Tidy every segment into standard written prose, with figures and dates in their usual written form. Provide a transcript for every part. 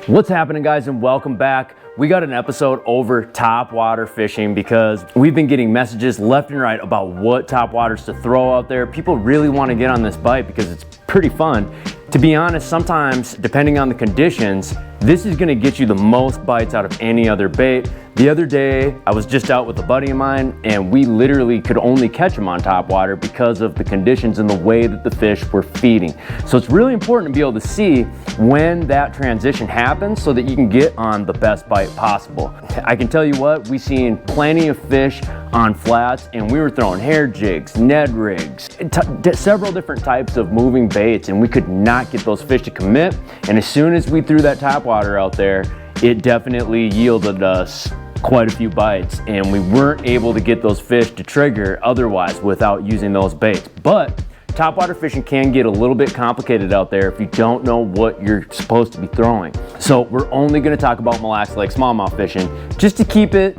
What's happening, guys, and welcome back. We got an episode over topwater fishing because we've been getting messages left and right about what topwaters to throw out there. People really want to get on this bite because it's pretty fun. To be honest, sometimes, depending on the conditions, this is going to get you the most bites out of any other bait. The other day, I was just out with a buddy of mine, and we literally could only catch them on topwater because of the conditions and the way that the fish were feeding. So it's really important to be able to see when that transition happens so that you can get on the best bite possible. I can tell you what, we've seen plenty of fish on flats, and we were throwing hair jigs, Ned rigs, several different types of moving baits, and we could not get those fish to commit. And as soon as we threw that topwater out there, it definitely yielded us quite a few bites, and we weren't able to get those fish to trigger otherwise without using those baits. But topwater fishing can get a little bit complicated out there if you don't know what you're supposed to be throwing. So we're only going to talk about Mille Lacs Lake smallmouth fishing just to keep it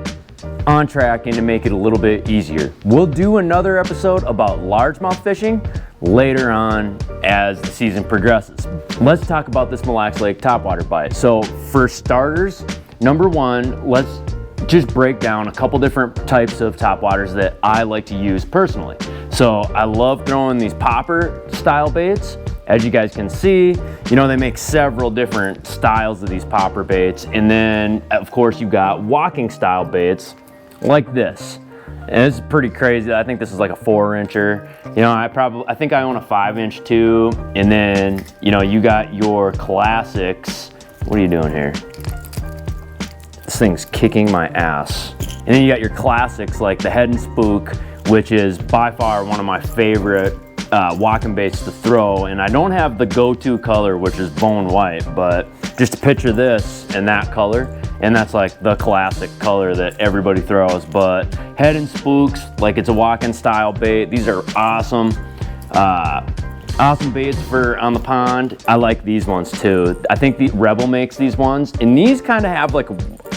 on track and to make it a little bit easier. We'll do another episode about largemouth fishing later on as the season progresses. Let's talk about this Mille Lacs Lake topwater bite. So for starters, number one, let's just break down a couple different types of topwaters that I like to use personally. So I love throwing these popper style baits. As you guys can see, you know, they make several different styles of these popper baits. And then of course you got walking style baits like this. And it's pretty crazy. I think this is like a 4-incher. You know, I think I own a 5-inch too. And then, you know, you got your classics. What are you doing here? This thing's kicking my ass. And then you got your classics like the Head and Spook, which is by far one of my favorite walking baits to throw. And I don't have the go-to color, which is bone white, but just picture this in that color. And that's like the classic color that everybody throws. But Head and Spooks, like it's a walking style bait. These are awesome. Awesome baits for on the pond. I like these ones too. I think the Rebel makes these ones, and these kind of have like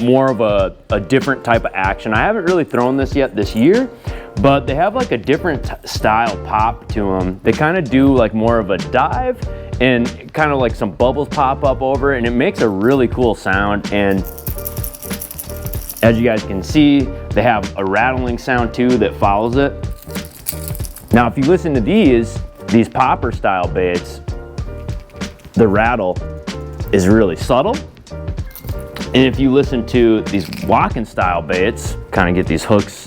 more of a different type of action. I haven't really thrown this yet this year, but they have like a different style pop to them. They kind of do like more of a dive and kind of like some bubbles pop up over it, and it makes a really cool sound. And as you guys can see, they have a rattling sound too that follows it. Now, if you listen to these popper style baits, the rattle is really subtle. And if you listen to these walking style baits, kind of get these hooks,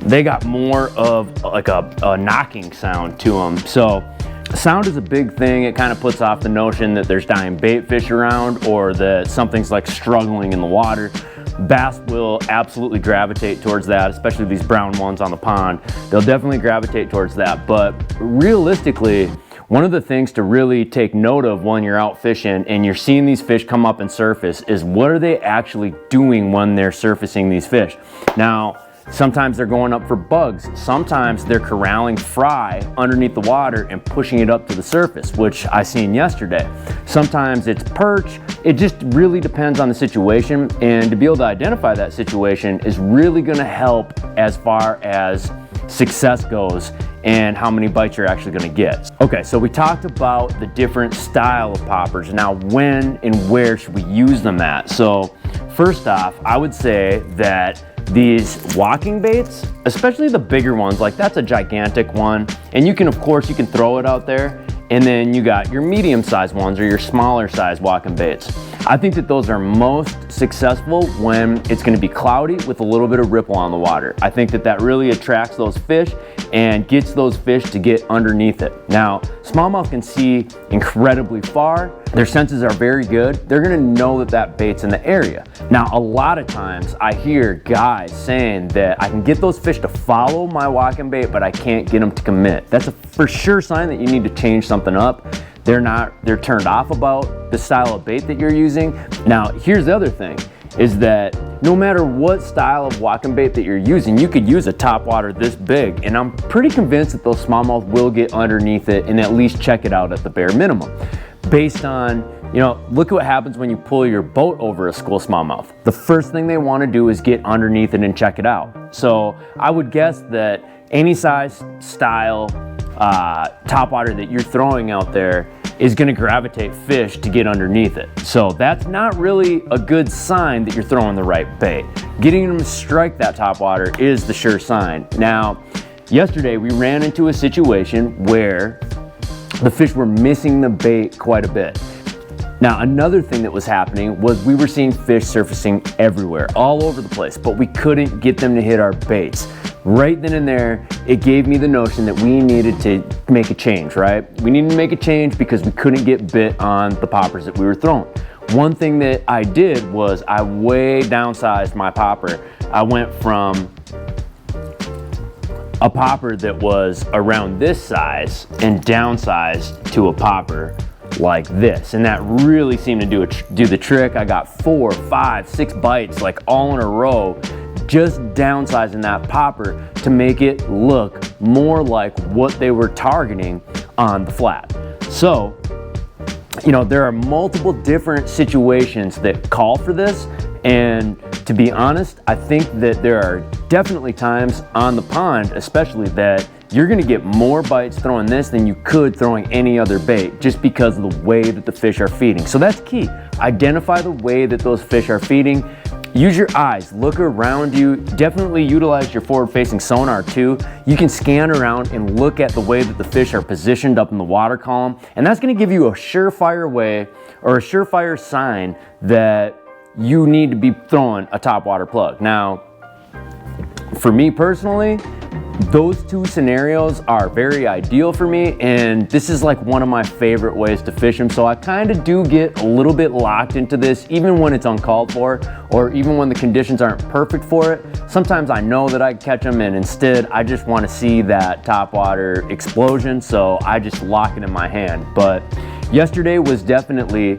they got more of like a knocking sound to them. So sound is a big thing. It kind of puts off the notion that there's dying bait fish around or that something's like struggling in the water. Bass will absolutely gravitate towards that, especially these brown ones on the pond. They'll definitely gravitate towards that. But realistically, one of the things to really take note of when you're out fishing and you're seeing these fish come up and surface is what are they actually doing when they're surfacing these fish. Now, sometimes they're going up for bugs. Sometimes they're corralling fry underneath the water and pushing it up to the surface, which I seen yesterday. Sometimes it's perch. It just really depends on the situation, and to be able to identify that situation is really going to help as far as success goes and how many bites you're actually going to get. Okay, so we talked about the different style of poppers. Now, when and where should we use them at? So first off, I would say that these walking baits, especially the bigger ones, like that's a gigantic one, and you can, of course, you can throw it out there. And then you got your medium-sized ones or your smaller-sized walking baits. I think that those are most successful when it's going to be cloudy with a little bit of ripple on the water. I think that that really attracts those fish and gets those fish to get underneath it. Now, smallmouth can see incredibly far. Their senses are very good. They're going to know that that bait's in the area. Now, a lot of times I hear guys saying that I can get those fish to follow my walking bait, but I can't get them to commit. That's a for sure sign that you need to change something up. They're turned off about the style of bait that you're using. Now, here's the other thing, is that no matter what style of walking bait that you're using, you could use a topwater this big, and I'm pretty convinced that those smallmouth will get underneath it and at least check it out at the bare minimum. Based on, you know, look at what happens when you pull your boat over a school smallmouth. The first thing they want to do is get underneath it and check it out. So I would guess that any size, style, topwater that you're throwing out there is gonna gravitate fish to get underneath it. So that's not really a good sign that you're throwing the right bait. Getting them to strike that topwater is the sure sign. Now, yesterday we ran into a situation where the fish were missing the bait quite a bit. Now, another thing that was happening was we were seeing fish surfacing everywhere, all over the place, but we couldn't get them to hit our baits. Right then and there, it gave me the notion that we needed to make a change, right? We needed to make a change because we couldn't get bit on the poppers that we were throwing. One thing that I did was I way downsized my popper. I went from a popper that was around this size and downsized to a popper like this, and that really seemed to do the trick. I got 4, 5, 6 bites like all in a row, just downsizing that popper to make it look more like what they were targeting on the flat. So, you know, there are multiple different situations that call for this, and to be honest, I think that there are definitely times on the pond, especially, that you're gonna get more bites throwing this than you could throwing any other bait, just because of the way that the fish are feeding. So that's key. Identify the way that those fish are feeding. Use your eyes, look around you. Definitely utilize your forward-facing sonar too. You can scan around and look at the way that the fish are positioned up in the water column, and that's gonna give you a surefire way, or a surefire sign that you need to be throwing a topwater plug. Now, for me personally, those two scenarios are very ideal for me, and this is like one of my favorite ways to fish them. So I kind of do get a little bit locked into this, even when it's uncalled for, or even when the conditions aren't perfect for it. Sometimes I know that I can catch them, and instead I just want to see that topwater explosion, so I just lock it in my hand. But yesterday was definitely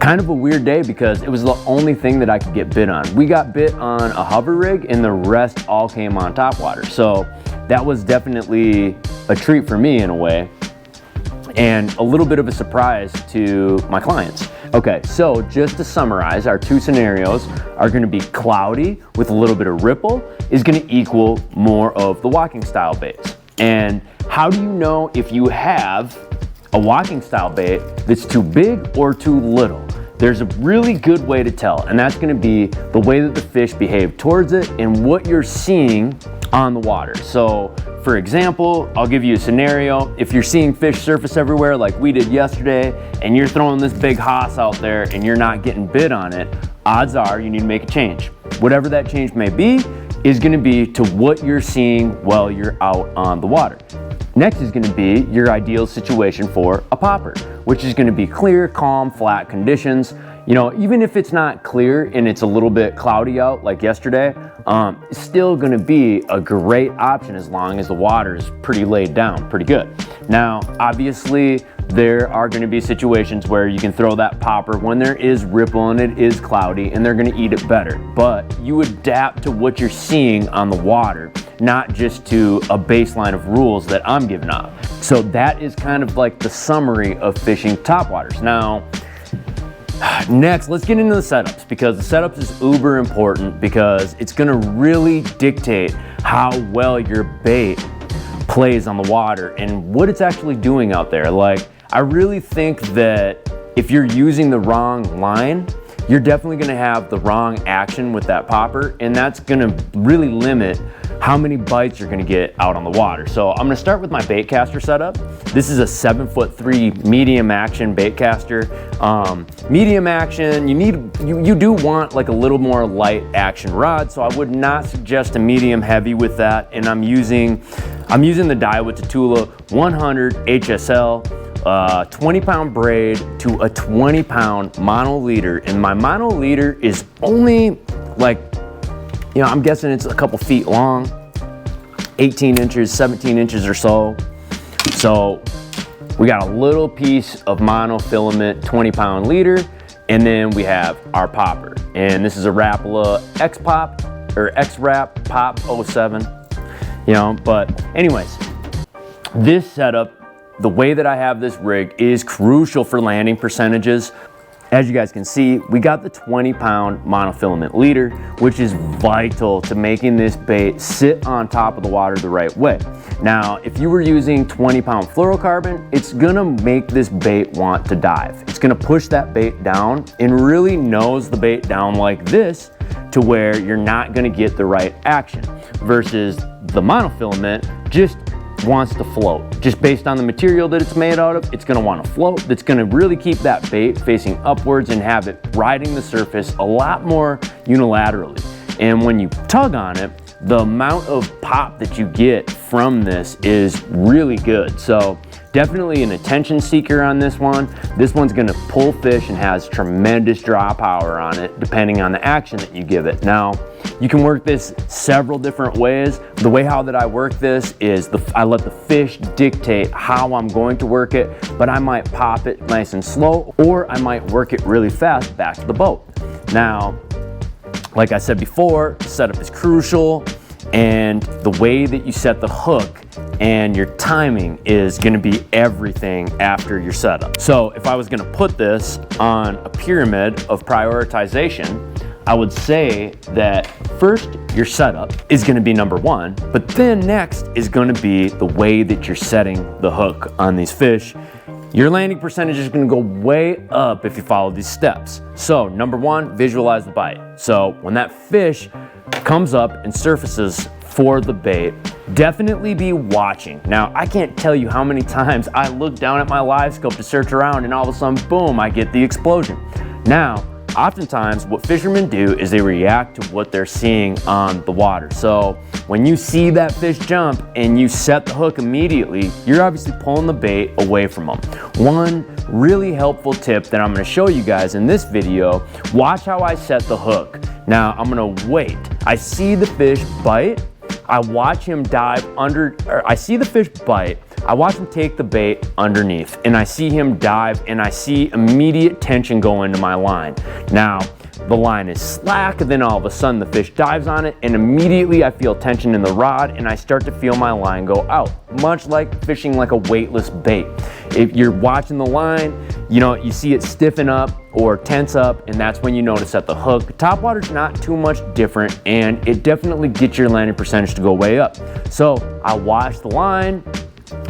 kind of a weird day because it was the only thing that I could get bit on. We got bit on a hover rig, and the rest all came on topwater. So that was definitely a treat for me in a way, and a little bit of a surprise to my clients. Okay, so just to summarize, our two scenarios are gonna be cloudy with a little bit of ripple is gonna equal more of the walking style baits. And how do you know if you have a walking style bait that's too big or too little? There's a really good way to tell, and that's gonna be the way that the fish behave towards it and what you're seeing on the water. So for example, I'll give you a scenario. If you're seeing fish surface everywhere like we did yesterday, and you're throwing this big hoss out there and you're not getting bit on it, odds are you need to make a change. Whatever that change may be is gonna be to what you're seeing while you're out on the water. Next is gonna be your ideal situation for a popper, which is gonna be clear, calm, flat conditions. You know, even if it's not clear and it's a little bit cloudy out like yesterday, it's still gonna be a great option as long as the water is pretty laid down, pretty good. Now, obviously, there are gonna be situations where you can throw that popper when there is ripple and it is cloudy, and they're gonna eat it better. But you adapt to what you're seeing on the water, not just to a baseline of rules that I'm giving off. So that is kind of like the summary of fishing topwaters. Now, next, let's get into the setups, because the setups is uber important, because it's gonna really dictate how well your bait plays on the water and what it's actually doing out there. Like, I really think that if you're using the wrong line, you're definitely gonna have the wrong action with that popper, and that's gonna really limit how many bites you're gonna get out on the water. So I'm gonna start with my bait caster setup. This is a 7'3" medium action bait caster. Medium action, you do want like a little more light action rod, so I would not suggest a medium heavy with that. And I'm using the Daiwa Tatula 100 HSL. 20-pound braid to a 20-pound mono leader, and my mono leader is only like, you know, I'm guessing it's a couple feet long, 18 inches, 17 inches or so. So we got a little piece of monofilament 20-pound leader, and then we have our popper, and this is a Rapala X-Pop or X-Rap Pop 07, you know. But anyways, this setup, the way that I have this rig, is crucial for landing percentages. As you guys can see, we got the 20-pound monofilament leader, which is vital to making this bait sit on top of the water the right way. Now, if you were using 20-pound fluorocarbon, it's gonna make this bait want to dive. It's gonna push that bait down and really nose the bait down like this to where you're not gonna get the right action, versus the monofilament just wants to float. Just based on the material that it's made out of, it's gonna wanna float. That's gonna really keep that bait facing upwards and have it riding the surface a lot more unilaterally. And when you tug on it, the amount of pop that you get from this is really good. So definitely an attention seeker on this one. This one's gonna pull fish and has tremendous draw power on it, depending on the action that you give it. Now, you can work this several different ways. The way how that I work this is I let the fish dictate how I'm going to work it, but I might pop it nice and slow, or I might work it really fast back to the boat. Now, like I said before, setup is crucial, and the way that you set the hook and your timing is gonna be everything after your setup. So if I was gonna put this on a pyramid of prioritization, I would say that first, your setup is gonna be number one, but then next is gonna be the way that you're setting the hook on these fish. Your landing percentage is gonna go way up if you follow these steps. So number one, visualize the bite. So when that fish comes up and surfaces for the bait, definitely be watching. Now, I can't tell you how many times I look down at my live scope to search around and all of a sudden, boom, I get the explosion. Now, oftentimes what fishermen do is they react to what they're seeing on the water. So when you see that fish jump and you set the hook immediately, you're obviously pulling the bait away from them. One really helpful tip that I'm gonna show you guys in this video, watch how I set the hook. Now I'm gonna wait. I see the fish bite, I watch him dive under, or I see the fish bite, I watch him take the bait underneath, and I see him dive, and I see immediate tension go into my line. Now, the line is slack, then all of a sudden the fish dives on it, and immediately I feel tension in the rod, and I start to feel my line go out, much like fishing like a weightless bait. If you're watching the line, you see it stiffen up or tense up, and that's when you know to set the hook. Topwater's not too much different, and it definitely gets your landing percentage to go way up. So I watch the line,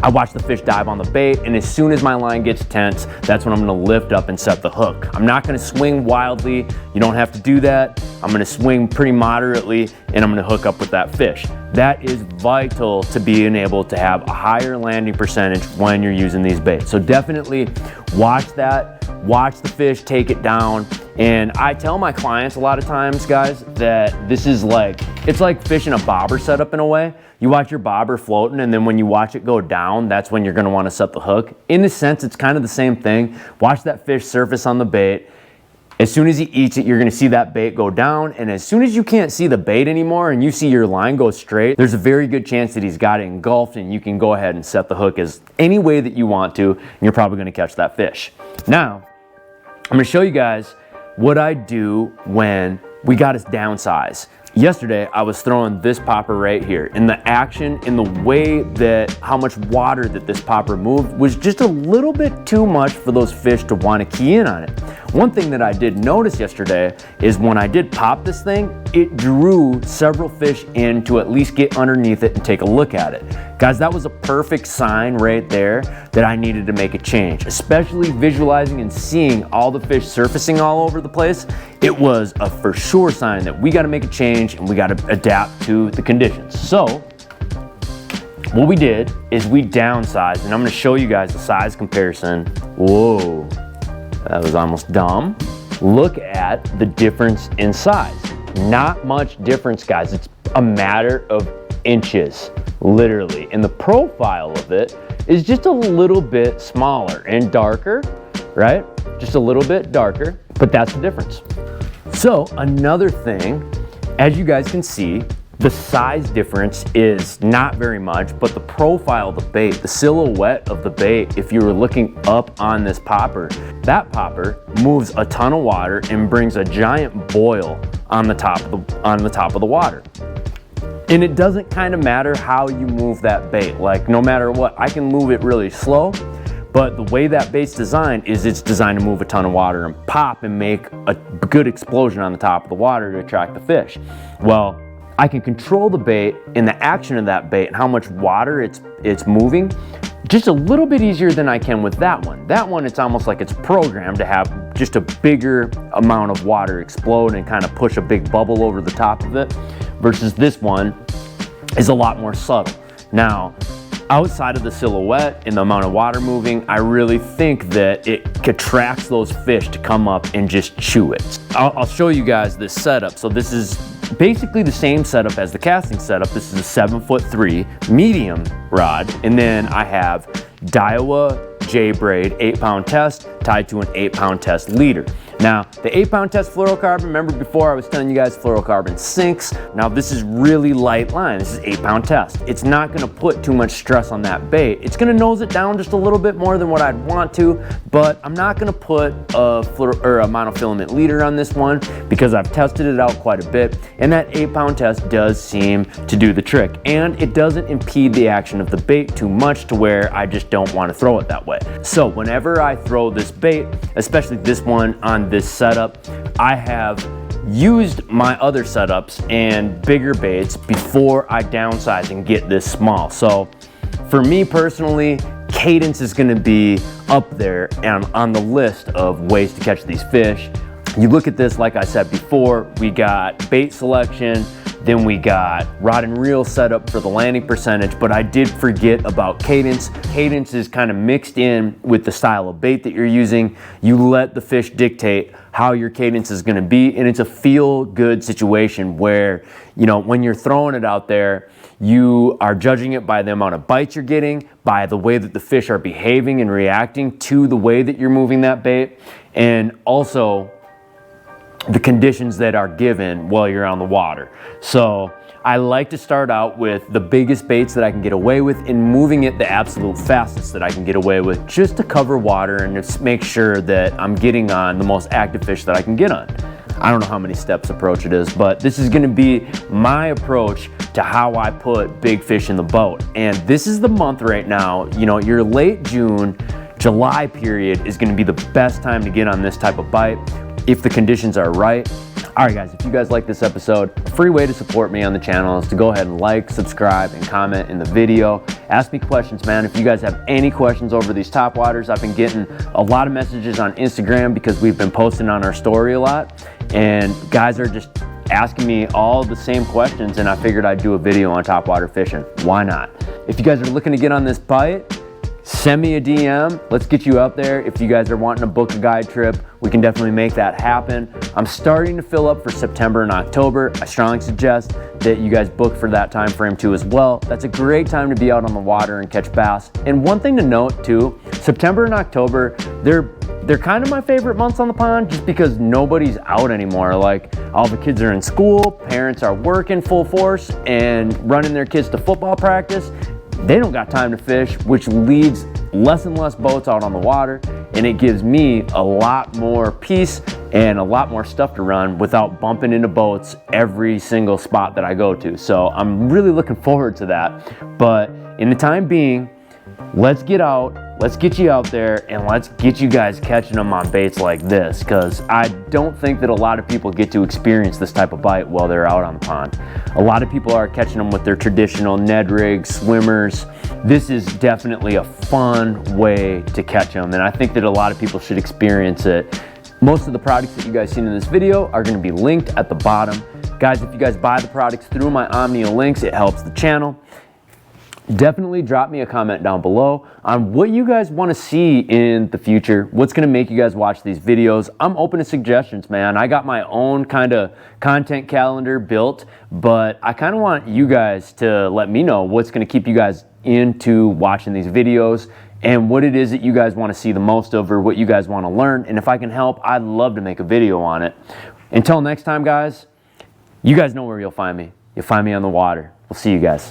I watch the fish dive on the bait, and as soon as my line gets tense, that's when I'm gonna lift up and set the hook. I'm not gonna swing wildly. You don't have to do that. I'm gonna swing pretty moderately, and I'm gonna hook up with that fish. That is vital to being able to have a higher landing percentage when you're using these baits. So definitely watch that, watch the fish take it down. And I tell my clients a lot of times, guys, that this is it's like fishing a bobber setup in a way. You watch your bobber floating, and then when you watch it go down, that's when you're gonna wanna set the hook. In a sense, it's kind of the same thing. Watch that fish surface on the bait. As soon as he eats it, you're gonna see that bait go down, and as soon as you can't see the bait anymore and you see your line go straight, there's a very good chance that he's got it engulfed, and you can go ahead and set the hook as any way that you want to, and you're probably gonna catch that fish. Now, I'm gonna show you guys what I do when we got us downsize. Yesterday, I was throwing this popper right here, and the action in the way that how much water that this popper moved was just a little bit too much for those fish to want to key in on it. One thing that I did notice yesterday is when I did pop this thing, it drew several fish in to at least get underneath it and take a look at it. Guys, that was a perfect sign right there that I needed to make a change, especially visualizing and seeing all the fish surfacing all over the place. It was a for sure sign that we got to make a change and we got to adapt to the conditions. So what we did is we downsized, and I'm going to show you guys the size comparison. Whoa, that was almost dumb. Look at the difference in size. Not much difference, guys. It's a matter of inches, literally. And the profile of it is just a little bit smaller and darker, right? Just a little bit darker, but that's the difference. So another thing, as you guys can see, the size difference is not very much, but the profile of the bait, the silhouette of the bait, if you were looking up on this popper, that popper moves a ton of water and brings a giant boil on the top of the water. And it doesn't kind of matter how you move that bait. Like, no matter what, I can move it really slow, But the way that bait's designed is it's designed to move a ton of water and pop and make a good explosion on the top of the water to attract the fish. Well, I can control the bait and the action of that bait and how much water it's moving just a little bit easier than I can with that one. That one, it's almost like it's programmed to have just a bigger amount of water explode and kind of push a big bubble over the top of it, versus this one is a lot more subtle. Now, outside of the silhouette and the amount of water moving, I really think that it attracts those fish to come up and just chew it. I'll show you guys this setup. So this is basically the same setup as the casting setup. This is a 7'3" medium rod, and then I have Daiwa J-braid 8-pound test tied to an 8-pound test leader. Now, the 8-pound test fluorocarbon, remember before I was telling you guys fluorocarbon sinks. Now this is really light line. This is 8-pound test. It's not gonna put too much stress on that bait. It's gonna nose it down just a little bit more than what I'd want to, but I'm not gonna put a monofilament leader on this one because I've tested it out quite a bit, and that 8-pound test does seem to do the trick. And it doesn't impede the action of the bait too much to where I just don't want to throw it that way. So whenever I throw this bait, especially this one on this setup, I have used my other setups and bigger baits before I downsize and get this small. So for me personally, Cadence is going to be up there and on the list of ways to catch these fish. You look at this, like I said before, we got bait selection, then we got rod and reel setup for the landing percentage, but I did forget about Cadence. Cadence is kind of mixed in with the style of bait that you're using. You let the fish dictate how your cadence is gonna be, and it's a feel-good situation where, you know, when you're throwing it out there, you are judging it by the amount of bites you're getting, by the way that the fish are behaving and reacting to the way that you're moving that bait, and also the conditions that are given while you're on the water. So I like to start out with the biggest baits that I can get away with and moving it the absolute fastest that I can get away with, just to cover water and just make sure that I'm getting on the most active fish that I can get on. I don't know how many steps approach it is, but this is gonna be my approach to how I put big fish in the boat. And this is the month right now, you know, your late June, July period is gonna be the best time to get on this type of bite if the conditions are right. All right guys, if you guys like this episode, a free way to support me on the channel is to go ahead and like, subscribe, and comment in the video. Ask me questions, man. If you guys have any questions over these topwaters, I've been getting a lot of messages on Instagram because we've been posting on our story a lot, and guys are just asking me all the same questions, and I figured I'd do a video on topwater fishing. Why not? If you guys are looking to get on this bite, send me a DM. Let's get you out there. If you guys are wanting to book a guide trip, we can definitely make that happen. I'm starting to fill up for September and October. I strongly suggest that you guys book for that time frame too as well. That's a great time to be out on the water and catch bass. And one thing to note too, September and October, they're kind of my favorite months on the pond just because nobody's out anymore. Like, all the kids are in school, parents are working full force and running their kids to football practice. They don't got time to fish, which leaves less and less boats out on the water, and it gives me a lot more peace and a lot more stuff to run without bumping into boats every single spot that I go to. So I'm really looking forward to that. But in the time being, let's get out, let's get you out there, and let's get you guys catching them on baits like this, because I don't think that a lot of people get to experience this type of bite while they're out on the pond. A lot of people are catching them with their traditional Ned rigs, swimmers. This is definitely a fun way to catch them, and I think that a lot of people should experience it. Most of the products that you guys seen in this video are going to be linked at the bottom. Guys, if you guys buy the products through my Omnia links, it helps the channel. Definitely drop me a comment down below on what you guys want to see in the future, what's going to make you guys watch these videos. I'm open to suggestions, man. I got my own kind of content calendar built, but I kind of want you guys to let me know what's going to keep you guys into watching these videos and what it is that you guys want to see the most of, or what you guys want to learn. And if I can help, I'd love to make a video on it. Until next time, guys, you guys know where you'll find me. You'll find me on the water. We'll see you guys.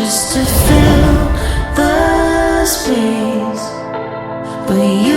just to fill the space, but